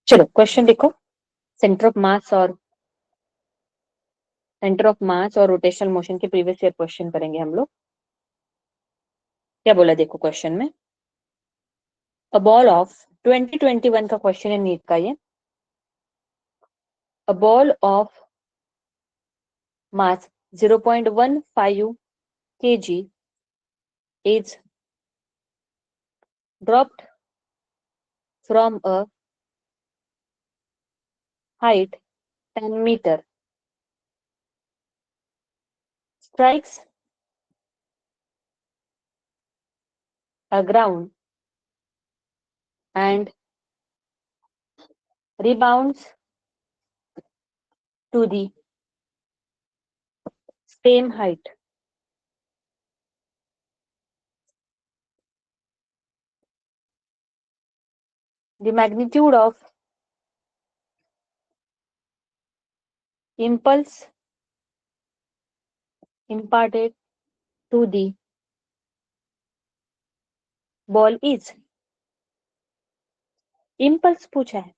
चलो क्वेश्चन देखो। Centre of mass और रोटेशनल मोशन के प्रीवियस ईयर क्वेश्चन करेंगे हम लोग। क्या बोला देखो क्वेश्चन में, अ बॉल ऑफ 2021 का क्वेश्चन है नीट का ये। A ball of mass 0.15 kg is dropped from a height 10 meter, strikes a ground and rebounds to the same height. The magnitude of impulse imparted to the ball is। Impulse पूछा है।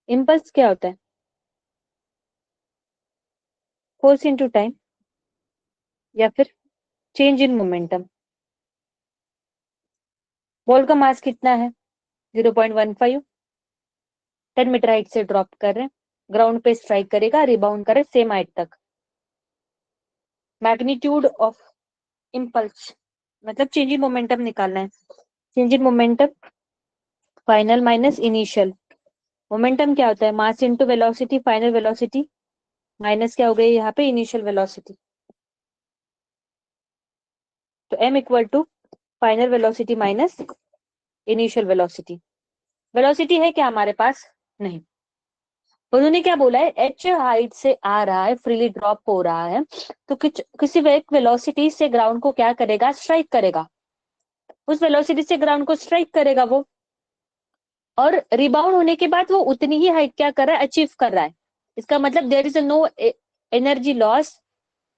Impulse क्या होता है? Force into time या फिर change in momentum. Ball का मास कितना है? 0.15, 10 मीटर हाइट से ड्रॉप कर रहे हैं, ग्राउंड पे स्ट्राइक करेगा, रिबाउंड करे सेम हाइट तक। मैग्नीट्यूड ऑफ इम्पल्स मतलब चेंज इन मोमेंटम निकालना है। Change in momentum final minus initial. Momentum क्या होता है? Mass into velocity, final velocity minus क्या हो गई यहाँ पे? Initial velocity. तो m equal to final velocity minus initial velocity. Velocity है क्या हमारे पास? नहीं। उन्होंने क्या बोला है? h हाइट से आ रहा है, फ्रीली ड्रॉप हो रहा है, तो किसी एक वेलोसिटी से ग्राउंड को क्या करेगा? स्ट्राइक करेगा। उस वेलोसिटी से ग्राउंड को स्ट्राइक करेगा वो, और रिबाउंड होने के बाद वो उतनी ही हाइट क्या कर रहा है? अचीव कर रहा है। इसका मतलब there is no energy loss.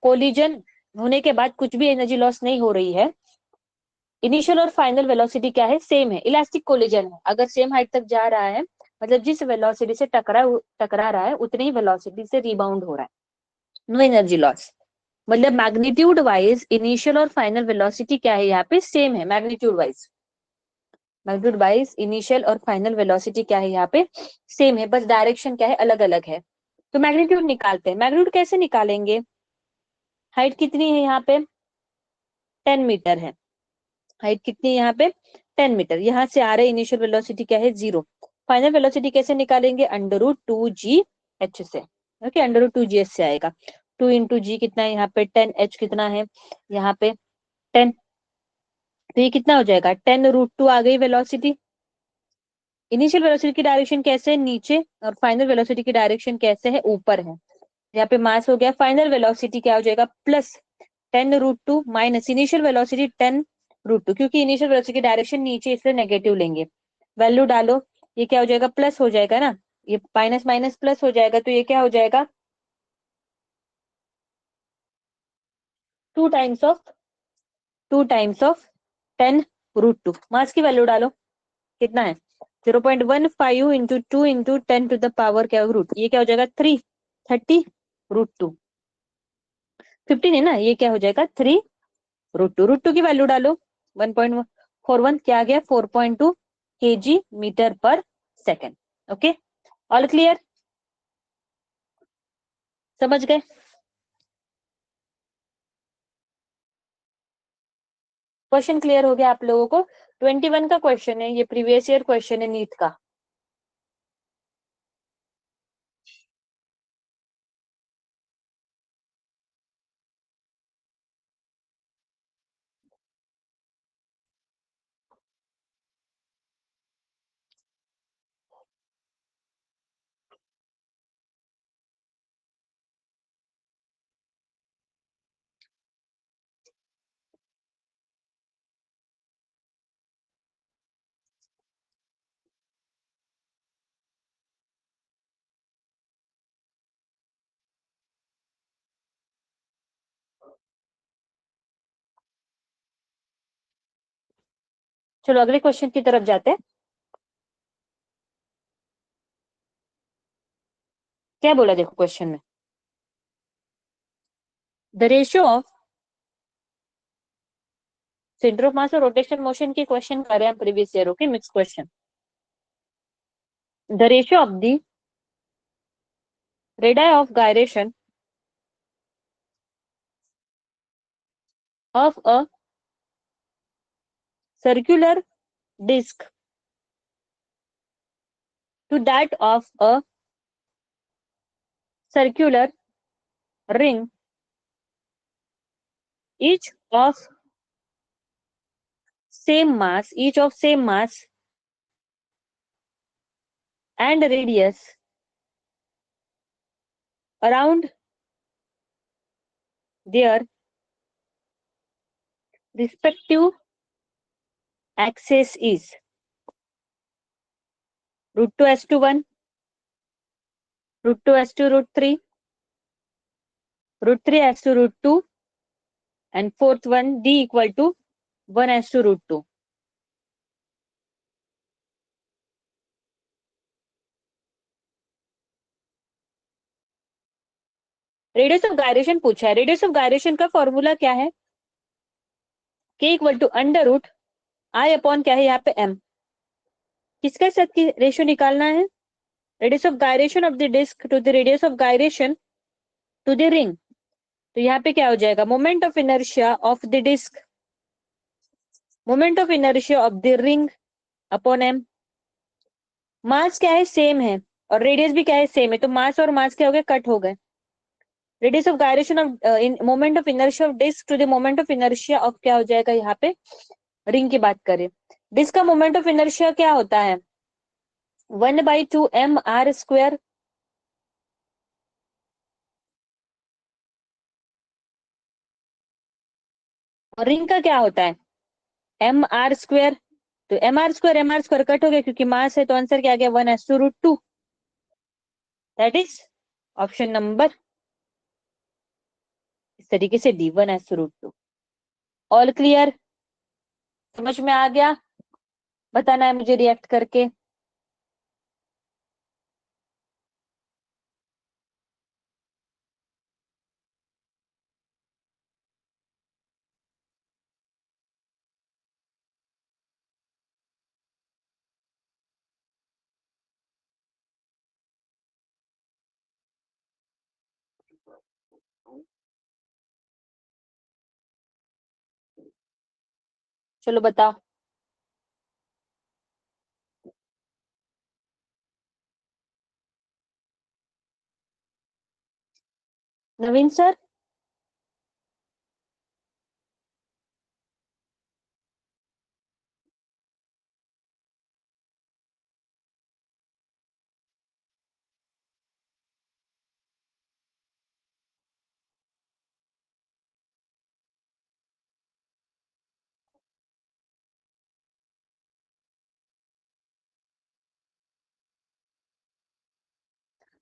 Collision होने के बाद कुछ भी एनर्जी लॉस नहीं हो रही है। इनिशियल और फाइनल वेलोसिटी क्या है? सेम है। इलास्टिक कोलिजन है। अगर सेम हाइट तक जा रहा है मतलब जिस वेलोसिटी से टकरा रहा है उतनी ही वेलोसिटी से रिबाउंड हो रहा है। No energy loss. मतलब मैग्नीट्यूड वाइज इनिशियल और फाइनल वेलोसिटी क्या है? यहाँ पे सेम है। मैग्नीट्यूड वाइज इनिशियल और फाइनल वेलोसिटी क्या है? यहाँ पे सेम है, बस डायरेक्शन क्या है? अलग अलग है। तो मैग्नीट्यूड निकालते हैं। मैग्नीट्यूड कैसे निकालेंगे? हाइट कितनी है यहाँ पे? 10 मीटर है। हाइट कितनी है यहाँ पे? 10 मीटर। यहाँ से आ रहे इनिशियल वेलोसिटी क्या है? 0। फाइनल वेलोसिटी कैसे निकालेंगे? √2gh से। ओके, √2gh से आएगा। 2 इंटू जी कितना है यहाँ पे? 10h कितना है यहाँ पे? 10। तो ये कितना हो जाएगा? 10√2 आ गई वेलोसिटी। इनिशियल वेलोसिटी की डायरेक्शन कैसे है? नीचे, और फाइनल वेलोसिटी की डायरेक्शन कैसे है? ऊपर है। यहाँ पे मास हो गया। फाइनल वेलोसिटी क्या हो जाएगा? प्लस 10√2 माइनस इनिशियल वेलोसिटी 10√2, क्योंकि इनिशियल वेलोसिटी की डायरेक्शन नीचे इसलिए नेगेटिव लेंगे। वैल्यू डालो, ये क्या हो जाएगा? प्लस हो जाएगा ना, ये माइनस माइनस प्लस हो जाएगा, तो ये क्या हो जाएगा? 2 टाइम्स ऑफ 10√2। मास की वैल्यू डालो, कितना है? 0.15 into 2 into 10 to the power क्या? रूट। ये क्या हो जाएगा? 30√2। 15 है ना, ये क्या हो जाएगा? 3√2। √2 की वैल्यू डालो, 1.41 क्या आ गया? 4.2 kg मीटर पर सेकेंड। Okay, all clear? समझ गए? क्वेश्चन क्लियर हो गया आप लोगों को? 21 का क्वेश्चन है ये, प्रीवियस ईयर क्वेश्चन है नीट का। चलो अगले क्वेश्चन की तरफ जाते हैं। क्या बोला देखो क्वेश्चन में, the ratio of centre of mass और रोटेशन मोशन की क्वेश्चन कर रहे हैं previous year. Okay, mix question. The ratio of the radii of gyration of a circular disc to that of a circular ring, each of each of same mass and radius around their respective axis is root 2 s to 1, root 2 s to root 3, root 3 s to root 2, and fourth one d equal to 1 s to root 2. Radius of gyration पूछा है। Radius of gyration का formula क्या है? k equal to under root I upon क्या है यहाँ पे m। किसके साथ की रेशियो निकालना है? Radius of gyration of the disc to the radius of gyration to the ring. तो यहाँ पे क्या हो जाएगा? Moment of inertia of the disc, moment of inertia of the ring upon m। Mass क्या है? सेम है, और रेडियस भी क्या है? सेम है। तो मास और मास क्या हो गए? कट हो गए। Radius of gyration of moment of inertia of disc to the moment of inertia of क्या हो जाएगा यहाँ पे? रिंग की बात करें, डिस्क का मोमेंट ऑफ इनर्शिया क्या होता है? 1/2 mr²। और रिंग का क्या होता है? mr²। तो mr² कट हो गया क्योंकि मास है, तो आंसर क्या आ गया? 1/√2। दैट इज ऑप्शन नंबर, इस तरीके से डी 1/√2। All clear? समझ में आ गया? बताना है मुझे रिएक्ट करके। चलो बताओ। नवीन सर,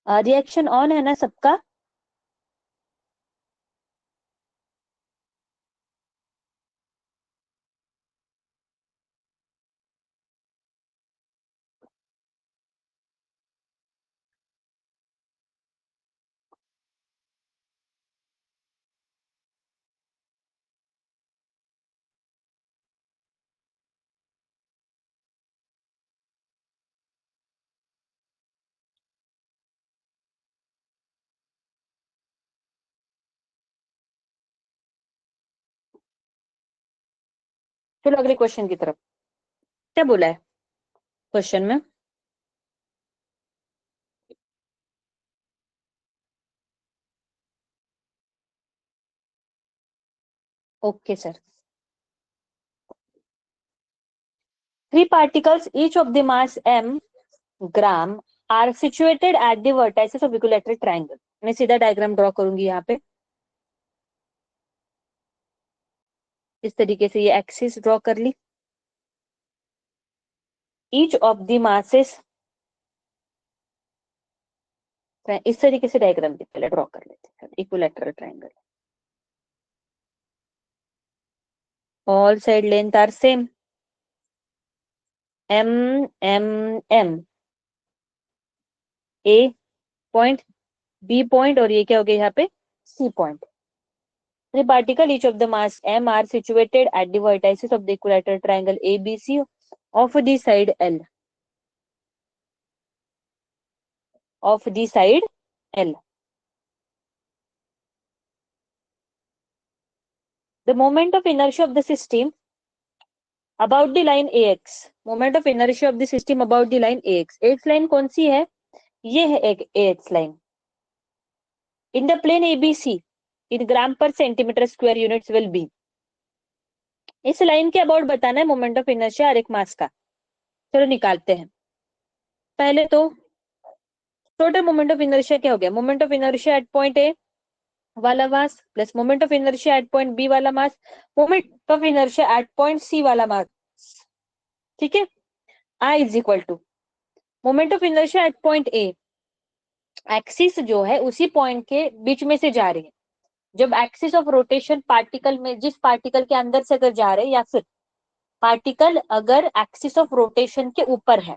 रिएक्शन ऑन है ना सबका? चलो अगले क्वेश्चन की तरफ। क्या बोला है क्वेश्चन में? Okay sir. 3 particles each of the mass m gram are situated at the vertices of equilateral triangle। मैं सीधा डायग्राम ड्रॉ करूंगी यहाँ पे, इस तरीके से ये एक्सिस ड्रॉ कर ली। ईच ऑफ द मासेस, इस तरीके से डायग्राम पहले ड्रॉ कर लेते हैं। Equilateral triangle, all side length are same, m m m। A point B point और ये क्या हो गया यहाँ पे C point. Three particle each of the mass m are situated at the vertices of the equilateral triangle ABC of the side L. Of the side L. The moment of inertia of the system about the line AX. Moment of inertia of the system about the line AX. AX line कौन सी है? ये है एक AX line. In the plane ABC, in ग्राम पर centimetre square units will be. इस line के about बताना है मोमेंट ऑफ इनर्शिया और एक मास का. चलो निकालते हैं. पहले तो टोटल मोमेंट ऑफ इनर्शिया क्या हो गया? Moment of inertia at point A वाला mass plus moment of inertia at point B वाला mass, moment of inertia at point C वाला मास. ठीक है. I is equal to moment of inertia at point A. Axis जो है उसी point के बीच में से जा रही है. जब एक्सिस ऑफ रोटेशन पार्टिकल में, जिस पार्टिकल के अंदर से अगर जा रहे हैं, या फिर पार्टिकल अगर एक्सिस ऑफ रोटेशन के ऊपर है.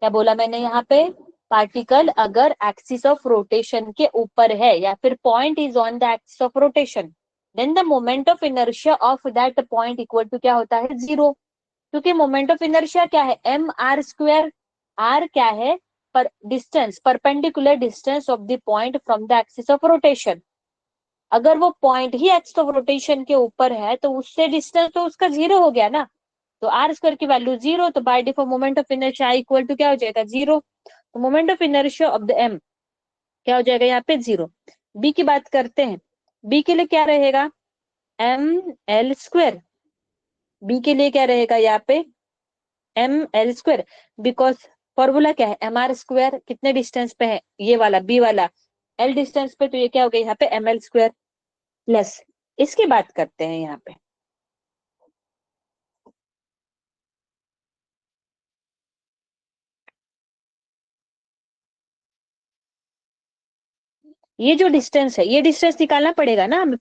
क्या बोला मैंने यहाँ पे? पार्टिकल अगर एक्सिस ऑफ रोटेशन के ऊपर है या फिर point is on the axis of rotation, then the moment of inertia of that point equal to क्या होता है? जीरो. क्योंकि मोमेंट ऑफ इनर्शिया क्या है? M R square. आर क्या है? पर distance, perpendicular distance of the point from the axis of rotation. अगर वो point he axis of rotation के ऊपर है तो उससे डिस्टेंस तो उसका जीरो हो गया ना. तो आर स्क्वायर की वैल्यू जीरो, तो by default moment of inertia equal to क्या हो जाएगा? जीरो. तो moment of inertia of the M क्या हो जाएगा यहाँ पे? जीरो. बी की बात करते हैं. बी के लिए क्या रहेगा? M L square. बी के लिए क्या रहेगा यहाँ पे? M L square. Because formula क्या है? एम आर स्क्वायर कितने डिस्टेंस पे है? ये वाला बी वाला एल डिस्टेंस पे, तो ये क्या हो गया यहाँ पे? M L square plus. इसकी बात करते हैं यहाँ पे. ये जो डिस्टेंस है, ये डिस्टेंस निकालना पड़ेगा ना हमें.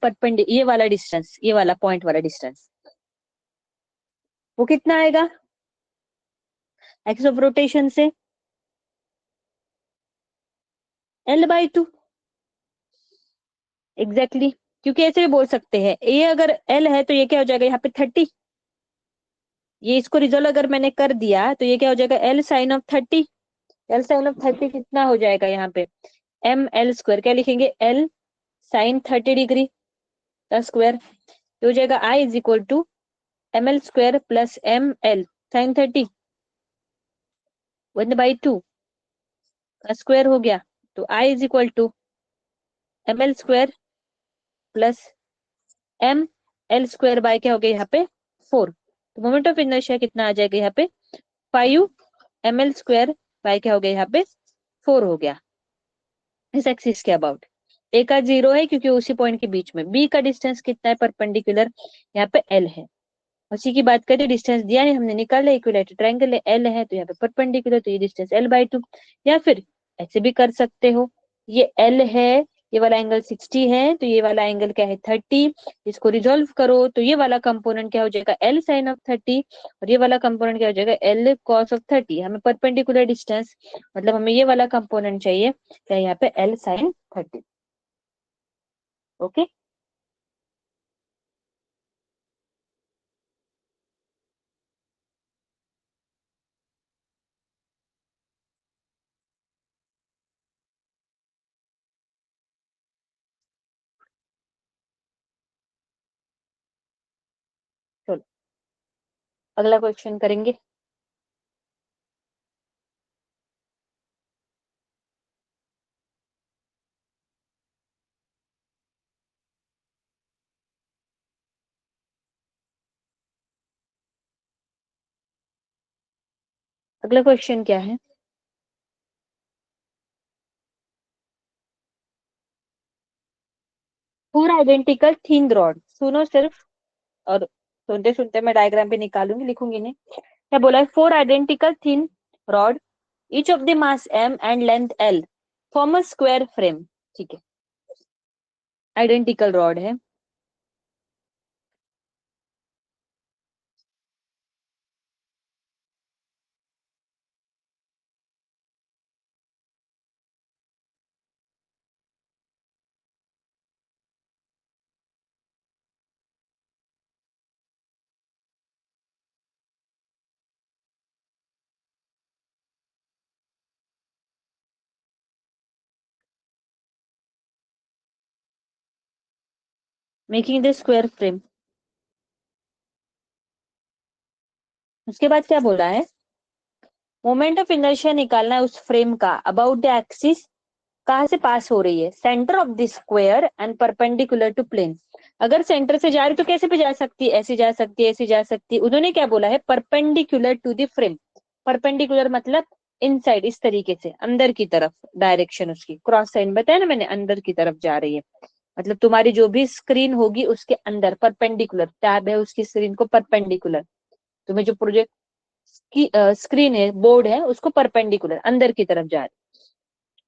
ये वाला डिस्टेंस, ये वाला पॉइंट वाला डिस्टेंस, वो कितना आएगा एक्स ऑफ रोटेशन से? L by two. एग्जैक्टली. क्योंकि ऐसे भी बोल सकते हैं, ये अगर एल है तो ये क्या हो जाएगा यहाँ पे? 30. ये इसको रिजोल्व अगर मैंने कर दिया तो ये क्या हो जाएगा? L sine of 30. L sine of 30 कितना हो जाएगा यहाँ पे? M L square. क्या लिखेंगे? एल साइन 30 डिग्री का स्क्वायर. तो हो जाएगा I is equal to m L square plus m l sine 30 1/2 का स्क्वायर हो गया. तो I is equal to m L square plus m L square by क्या हो गया यहाँ पे? 4. तो मोमेंट ऑफ इनर्शिया कितना आ जाएगा यहाँ पे? 5 एम एल स्क्वायर बाय क्या हो गया यहाँ पे? 4 हो गया. इस एक्सिस के अबाउट. ए का जीरो है क्योंकि उसी पॉइंट के बीच में. बी का डिस्टेंस कितना है परपेंडिकुलर? यहाँ पे एल है. उसी की बात करें, डिस्टेंस दिया नहीं, हमने निकाला. इक्विलेटरल ट्रायंगल है, एल है तो यहाँ पे परपेंडिकुलर, तो ये डिस्टेंस एल बाई टू. या फिर ऐसे भी कर सकते हो, ये एल है, ये वाला एंगल 60 है, तो ये वाला एंगल क्या है? 30. इसको रिजोल्व करो तो ये वाला कंपोनेंट क्या हो जाएगा? L sine of 30. और ये वाला कंपोनेंट क्या हो जाएगा? L cos of 30. हमें परपेंडिकुलर डिस्टेंस, मतलब हमें ये वाला कंपोनेंट चाहिए, क्या यहाँ पे? L sine 30. ओके. चलो अगला क्वेश्चन करेंगे. अगला क्वेश्चन क्या है? Four identical thin rod. सुनो सिर्फ, और सुनते सुनते मैं डायग्राम पे निकालूंगी, लिखूंगी नहीं. क्या बोला है? Four identical thin rod, each of the mass m and length l form a square frame. ठीक है, आइडेंटिकल रॉड है. Making the square frame. उसके बाद क्या बोला है, मोमेंट ऑफ इनर्शिया निकालना है उस फ्रेम का अबाउट द एक्सिस, कहाँ से पास हो रही है, centre of the square and perpendicular to plane. अगर सेंटर से जा रही तो कैसे पे जा सकती है, ऐसे जा सकती है, ऐसे जा सकती है। उन्होंने क्या बोला है, perpendicular to the frame. Perpendicular मतलब इनसाइड, इस तरीके से अंदर की तरफ, डायरेक्शन उसकी क्रॉस साइन बताया ना मैंने, अंदर की तरफ जा रही है। मतलब तुम्हारी जो भी स्क्रीन होगी उसके अंदर परपेंडिकुलर, टैब है उसकी स्क्रीन को परपेंडिकुलर, तुम्हें जो प्रोजेक्ट की स्क्रीन है, बोर्ड है, उसको परपेंडिकुलर अंदर की तरफ जा रही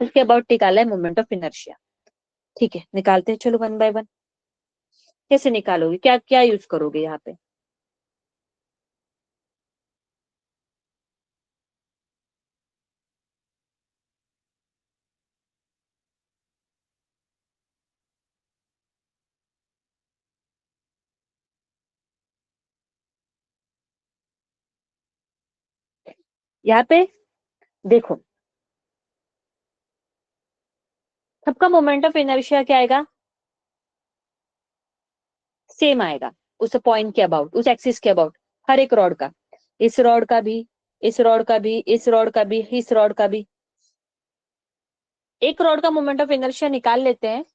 है। उसके अबाउट निकाला है मोमेंट ऑफ इनर्शिया। ठीक है, निकालते हैं, चलो वन बाय वन। कैसे निकालोगे, क्या क्या यूज करोगे यहाँ पे। यहाँ पे देखो, सबका मोमेंट ऑफ इनर्शिया क्या आएगा, सेम आएगा, उस पॉइंट के अबाउट, उस एक्सिस के अबाउट, हर एक रॉड का, इस रॉड का भी, इस रॉड का भी, इस रॉड का भी, इस रॉड का भी। एक रॉड का मोमेंट ऑफ इनर्शिया निकाल लेते हैं,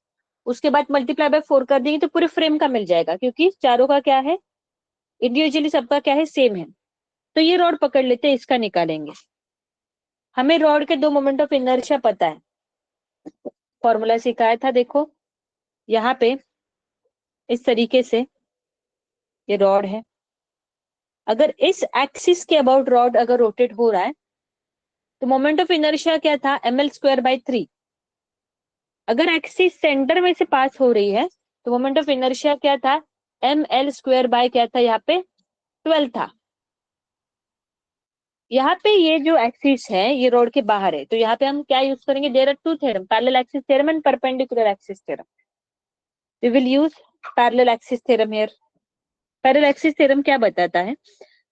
उसके बाद मल्टीप्लाई बाय 4 कर देंगे तो पूरे फ्रेम का मिल जाएगा, क्योंकि चारों का क्या है, इंडिविजुअली सबका क्या है, सेम है। तो ये रॉड पकड़ लेते हैं, इसका निकालेंगे। हमें रॉड के दो मोमेंट ऑफ इनर्शिया पता है, फॉर्मूला सिखाया था देखो, यहाँ पे इस तरीके से ये रॉड है, अगर इस एक्सिस के अबाउट रॉड अगर रोटेट हो रहा है तो मोमेंट ऑफ इनर्शिया क्या था, ml² by 3। अगर एक्सिस सेंटर में से पास हो रही है तो मोमेंट ऑफ इनर्शिया क्या था, ml² क्या था, यहाँ पे 12 था। यहाँ पे ये जो एक्सिस है ये रोड के बाहर है, तो यहाँ पे हम क्या यूज करेंगे, there are two theorem, parallel axis theorem and perpendicular axis theorem. We will use parallel axis theorem here. Parallel axis theorem क्या बताता है,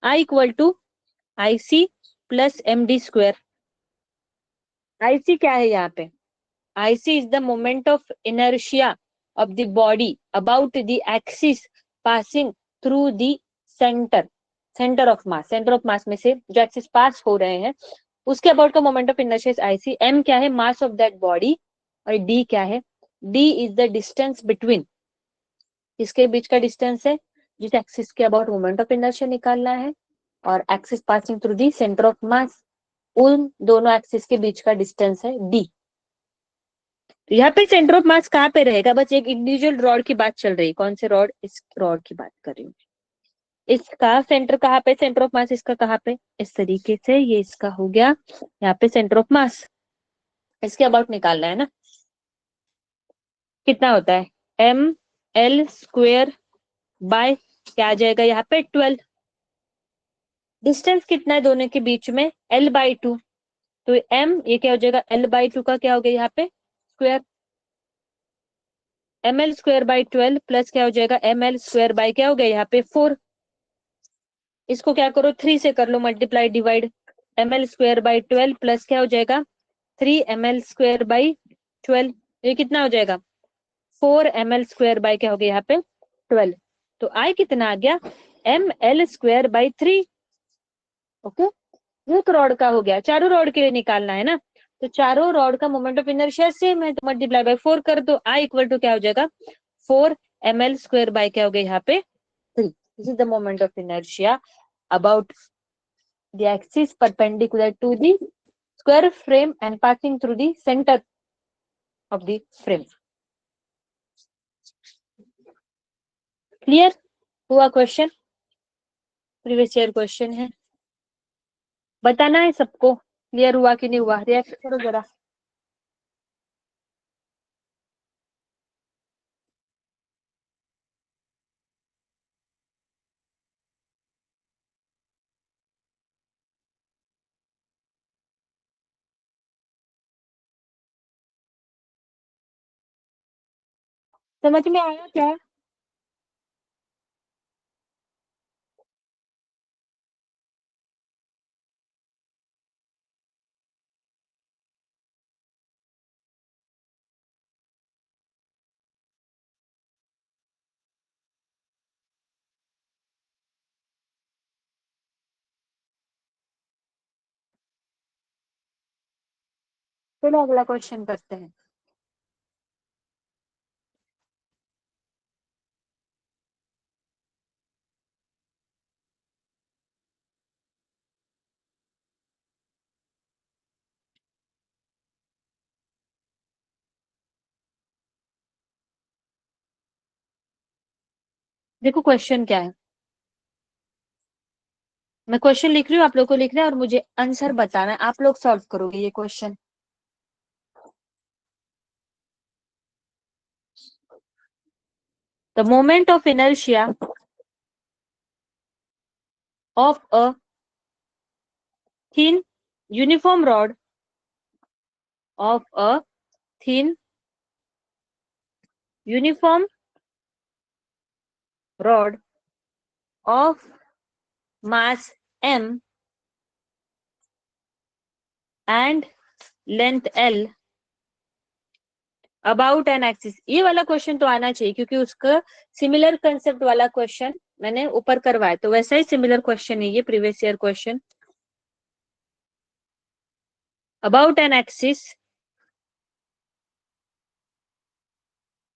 I equal to I c plus m d square. I c क्या है यहाँ पे, IC is the moment of inertia of the body about the axis passing through the center, center of mass, center of mass में से जो axis pass हो रहे हैं उसके अबाउट का moment of inertia is IC। M क्या है, मास ऑफ दैट बॉडी, और D क्या है, D is the distance between, इसके बीच का डिस्टेंस है जिस एक्सिस के अबाउट मोमेंट ऑफ इनर्शिया निकालना है, और axis passing through the centre of mass, उन दोनों एक्सिस के बीच का डिस्टेंस है D। तो यहाँ पे सेंटर ऑफ मास कहाँ पे रहेगा, बस एक इंडिविजुअल रॉड की बात चल रही है, कौन से रॉड, इस रॉड की बात कर रही हूँ। इसका सेंटर कहाँ पे, सेंटर ऑफ मास इसका कहाँ पे, इस तरीके से ये इसका हो गया यहाँ पे सेंटर ऑफ मास, इसके अबाउट निकालना है ना। कितना होता है, ml² क्या आ जाएगा यहाँ पे 12। डिस्टेंस कितना है दोनों के बीच में, l/2। तो ये क्या हो जाएगा, l/2 का क्या हो गया यहाँ पे स्क्वायर, ml² by 12 प्लस क्या हो जाएगा, ml² क्या हो गया यहाँ पे 4। इसको क्या करो, 3 से कर लो multiply divide, ml² by 12 plus क्या हो जाएगा 3 ml² by 12, ये कितना हो जाएगा 4 ml² क्या हो गया यहाँ पे 12। तो आई कितना आ गया, ml²by 3। ओके, एक रॉड का हो गया, चारों रॉड के लिए निकालना है ना, तो चारों रॉड का मोमेंट ऑफ इनर्शिया सेम है, तो मल्टीप्लाई बाय 4 कर दो, आई इक्वल टू क्या हो जाएगा 4 ml² by क्या हो गया यहाँ पे 3। This is the moment of inertia about the axis perpendicular to the square frame and passing through the center of the frame। Clear हुआ क्वेश्चन, प्रीवियस ईयर क्वेश्चन है, बताना है सबको क्लियर हुआ कि नहीं हुआ, रिएक्ट करो जरा। समझ में आया क्या, चलो अगला क्वेश्चन करते हैं। देखो क्वेश्चन क्या है, मैं क्वेश्चन लिख रही हूँ, आप लोग को लिखना है और मुझे आंसर बताना है, आप लोग सॉल्व करोगे ये question. The moment of inertia of a thin uniform rod of a thin uniform rod of mass m and length l about an axis. ये वाला क्वेश्चन तो आना चाहिए क्योंकि उसका सिमिलर कंसेप्ट वाला क्वेश्चन मैंने ऊपर करवाया, तो वैसा ही सिमिलर क्वेश्चन है ये, previous year question. About an axis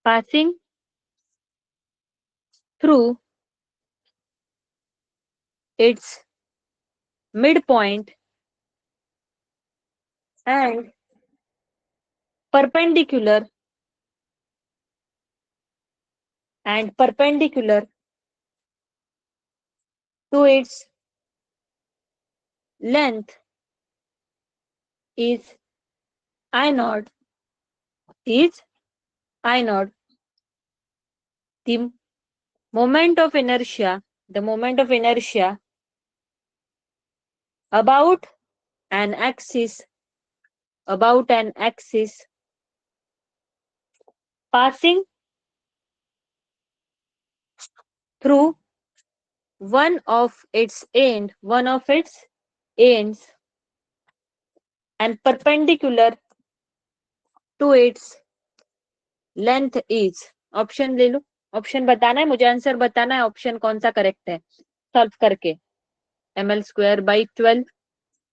passing through its midpoint and perpendicular to its length is I naught is I naught. The moment of inertia, the moment of inertia about an axis, about an axis passing through one of its ends and perpendicular to its length is। Option ले लो, option बताना है मुझे, answer बताना है, option कौन सा correct है solve करके। ml square by 12,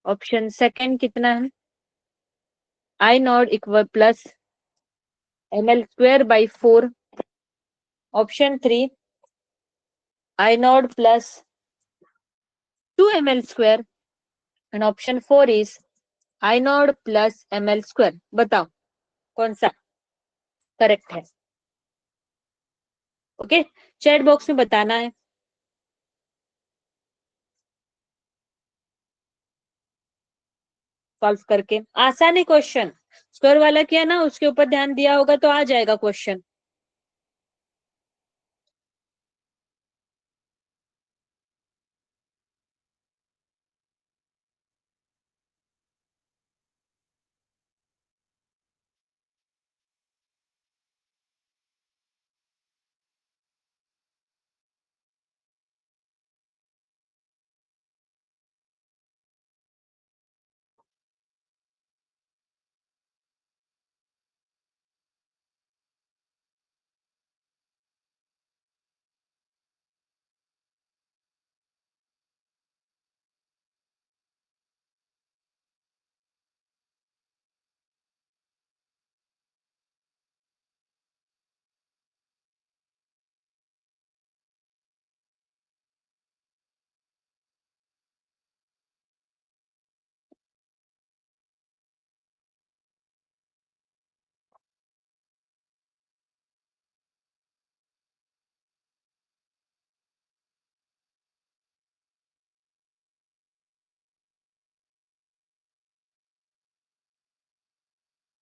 option second कितना है, I naught equal plus ml square by 4, option 3 I naught plus 2 ml square and option 4 is I naught plus ml square. बताओ कौन सा करेक्ट है। ओके, चैट बॉक्स में बताना है। सॉल्व करके, आसान है क्वेश्चन, स्क्वायर वाला किया ना, उसके ऊपर ध्यान दिया होगा तो आ जाएगा क्वेश्चन।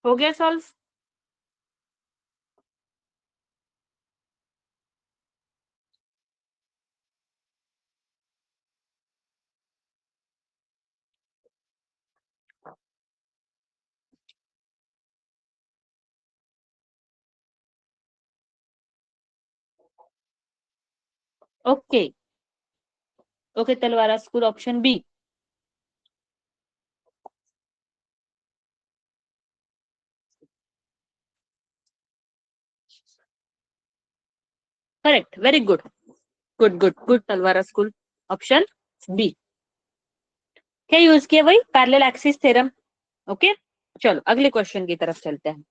हो गया सॉल्व। ओके ओके, तलवारा school option B. Correct, very good, good good good, तलवारा स्कूल ऑप्शन बी। क्या यूज किया, वही पैरेलल एक्सिस थ्योरम। ओके, चलो अगले क्वेश्चन की तरफ चलते हैं।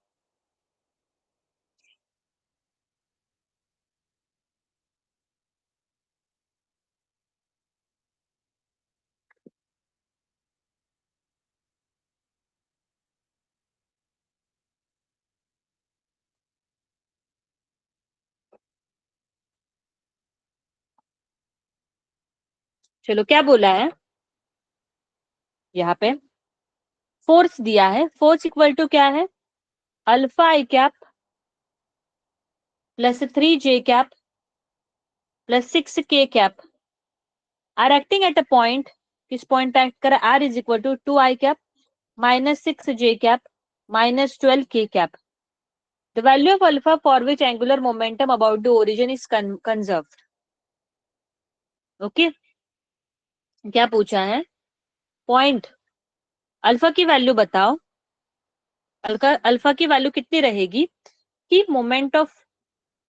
चलो क्या बोला है यहाँ पे, फोर्स दिया है, फोर्स इक्वल टू क्या है, alpha I cap plus 3 J cap plus 6 K cap R acting at a point, किस पॉइंट पे एक्ट कर रहा है, R is equal to 2 I cap minus 6 J cap minus 12 K cap. The value of alpha for which angular momentum about the origin is conserved. Okay, क्या पूछा है, point alpha की value बताओ, alpha की value कितनी रहेगी कि moment of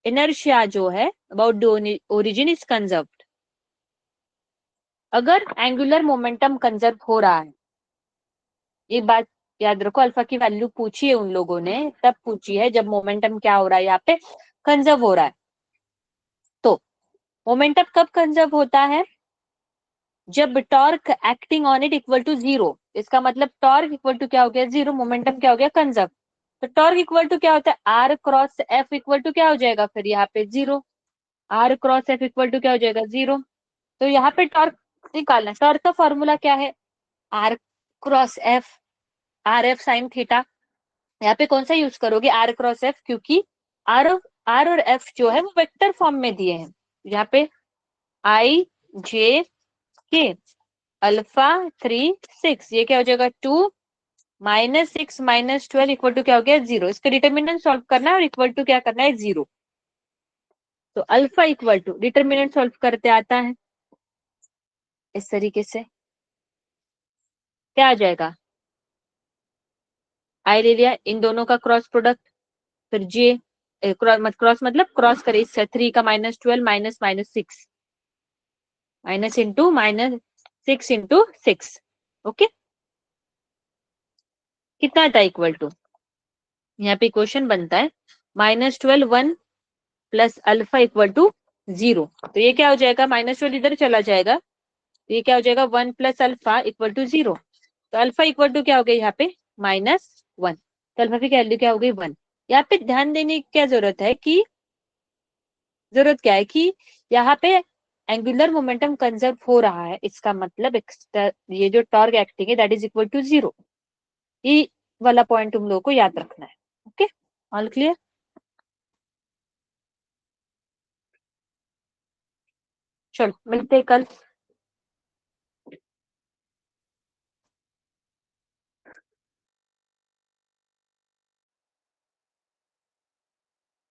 inertia जो है about the origin is conserved. अगर एंगुलर मोमेंटम कंजर्व हो रहा है, ये बात याद रखो, अल्फा की वैल्यू पूछी है उन लोगों ने, तब पूछी है जब मोमेंटम क्या हो रहा है यहाँ पे, कंजर्व हो रहा है। तो मोमेंटम कब कंजर्व होता है, जब torque acting on it equal to 0। इसका मतलब टॉर्क इक्वल टू क्या हो गया, 0, मोमेंटम क्या हो गया, कंजर्व। तो टॉर्क इक्वल टू क्या होता है, R cross F equal to क्या हो जाएगा, फिर यहाँ पे 0, R cross F equal to क्या हो जाएगा, 0। तो यहाँ पे टॉर्क निकालना, टॉर्क का फॉर्मूला क्या है, R cross F, R F sine theta. यहाँ पे कौन सा यूज करोगे, आर क्रॉस एफ, क्योंकि आर आर और एफ जो है वो वेक्टर फॉर्म में दिए हैं। यहाँ पे आई जे के अल्फा 3 6, ये क्या हो जाएगा 2 माइनस 6 माइनस 12 इक्वल टू क्या हो गया 0। इसका डिटर्मिनेंट सॉल्व करना है और इक्वल टू क्या करना है 0। तो alpha equal to determinant solve करते आता है इस तरीके से, क्या आ जाएगा, आई ले लिया इन दोनों का क्रॉस प्रोडक्ट, फिर जे क्रॉस मतलब क्रॉस करे इससे, 3 का minus 12 minus minus 6 minus into minus 6 into 6। Okay, कितना था इक्वल टू, यहाँ पे क्वेश्चन बनता है -12 1 प्लस अल्फा इक्वल टू 0। तो ये क्या हो जाएगा, -12 इधर चला जाएगा, तो ये क्या हो जाएगा 1 प्लस अल्फा इक्वल टू 0। तो अल्फा इक्वल टू क्या हो गया यहाँ पे -1, तो अल्फा की वैल्यू क्या हो गई 1। यहाँ पे ध्यान देने की क्या जरूरत है कि, जरूरत क्या है कि यहाँ पे एंगुलर मोमेंटम कंजर्व हो रहा है, इसका मतलब ये जो टॉर्क एक्टिंग है दैट इज इक्वल टू 0। ये वाला पॉइंट तुम लोगों को याद रखना है। Okay, all clear. चलो मिलते हैं कल।